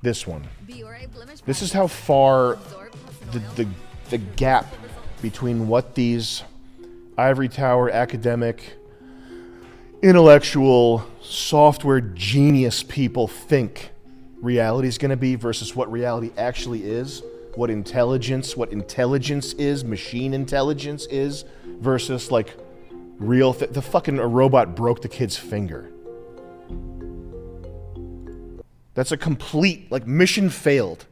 This one. This is how far the gap between what these ivory tower academic, intellectual, software genius people think reality is going to be versus what reality actually is, what intelligence is, machine intelligence is, versus like real. The fucking robot broke the kid's finger. That's a complete, like, mission failed,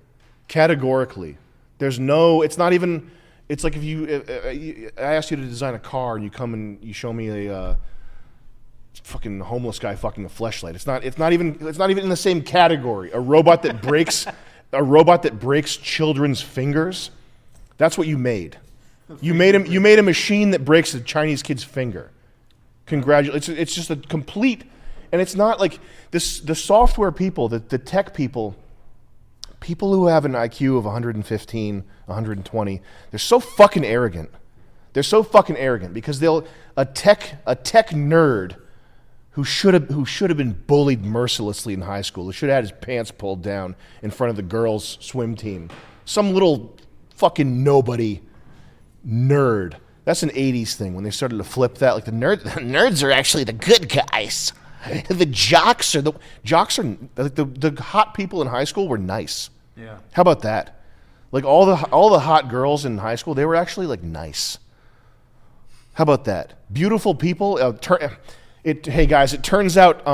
categorically. There's no, it's not even, it's like if I asked you to design a car and you come and you show me a fucking homeless guy fucking a fleshlight. It's not even in the same category. A robot that breaks children's fingers. That's what you made. You made a machine that breaks a Chinese kid's finger. Congratulations. It's just a complete. And it's not like this. The software people, the tech people who have an IQ of 115, 120, they're so fucking arrogant. They're so fucking arrogant because a tech nerd who should have been bullied mercilessly in high school, who should have had his pants pulled down in front of the girls' swim team. Some little fucking nobody nerd. That's an 80s thing when they started to flip that. Like the nerds are actually the good guys. The jocks are like the hot people in high school were nice. Yeah. How about that? Like all the hot girls in high school, they were actually like nice. How about that? Beautiful people. Hey guys, it turns out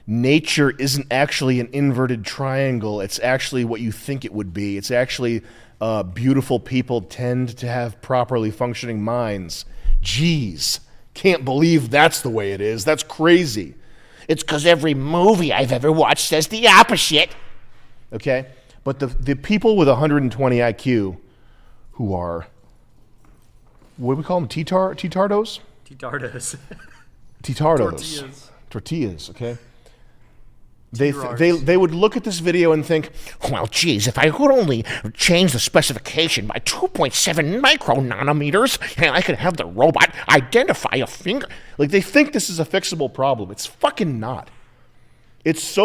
nature isn't actually an inverted triangle. It's actually what you think it would be. It's actually beautiful people tend to have properly functioning minds. Jeez, can't believe that's the way it is. That's crazy. It's because every movie I've ever watched says the opposite. Okay? But the people with 120 IQ who are, what do we call them? Titardos? Titardos. Tortillas, okay? They would look at this video and think, well, geez, if I could only change the specification by 2.7 micronanometers, I could have the robot identify a finger. Like, they think this is a fixable problem. It's fucking not. It's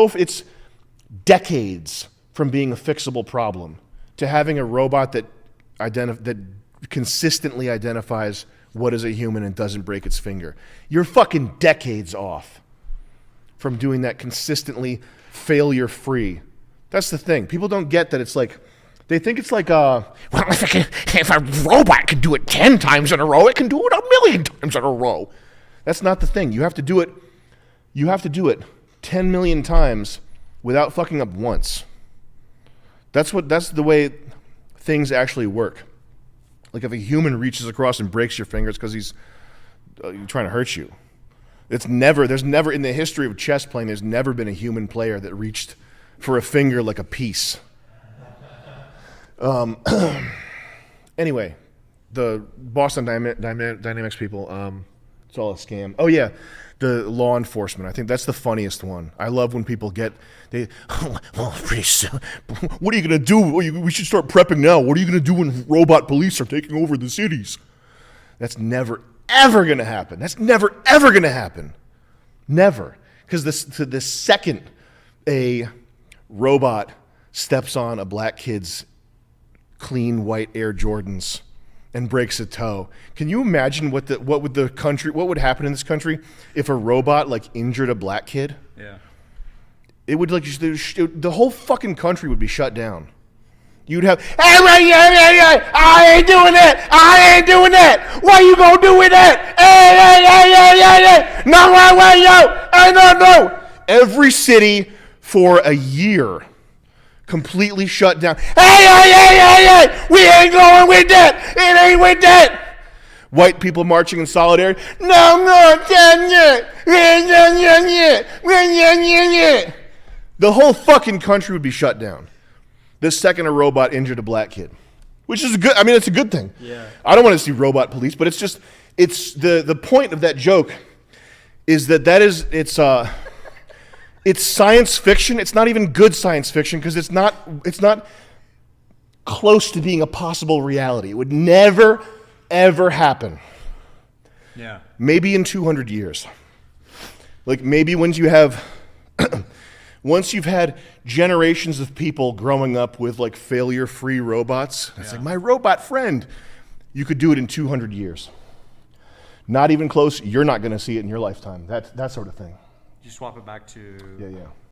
decades from being a fixable problem to having a robot that consistently identifies what is a human and doesn't break its finger. You're fucking decades off from doing that consistently, failure-free. That's the thing. People don't get that it's like, they think it's like, well, if a robot can do it 10 times in a row, it can do it 1,000,000 times in a row. That's not the thing. You have to do it 10 million times without fucking up once. That's the way things actually work. Like if a human reaches across and breaks your fingers because he's trying to hurt you. There's never in the history of chess playing, there's never been a human player that reached for a finger like a piece. Anyway, the Boston Dynamics people, it's all a scam. Oh yeah, the law enforcement. I think that's the funniest one. I love when people well, pretty soon. What are you gonna do? We should start prepping now. What are you gonna do when robot police are taking over the cities? That's never ever gonna happen. That's never ever gonna happen. Never. Because the second a robot steps on a black kid's clean white Air Jordans and breaks a toe, can you imagine what would happen in this country if a robot like injured a black kid? Yeah. It would the whole fucking country would be shut down. You'd have, I ain't doing that. I ain't doing that. Why you gonna do with that? Hey. No. Every city for a year completely shut down. Hey. We ain't going with that. It ain't with that. White people marching in solidarity. No. The whole fucking country would be shut down. This second a robot injured a black kid, which is it's a good thing. Yeah. I don't want to see robot police, but it's the point of that joke is it's science fiction. It's not even good science fiction because it's not close to being a possible reality. It would never ever happen. Yeah. Maybe in 200 years. Like maybe when you have Once you've had generations of people growing up with like failure-free robots, it's like my robot friend. You could do it in 200 years. Not even close. You're not going to see it in your lifetime. That sort of thing. You swap it back to Yeah.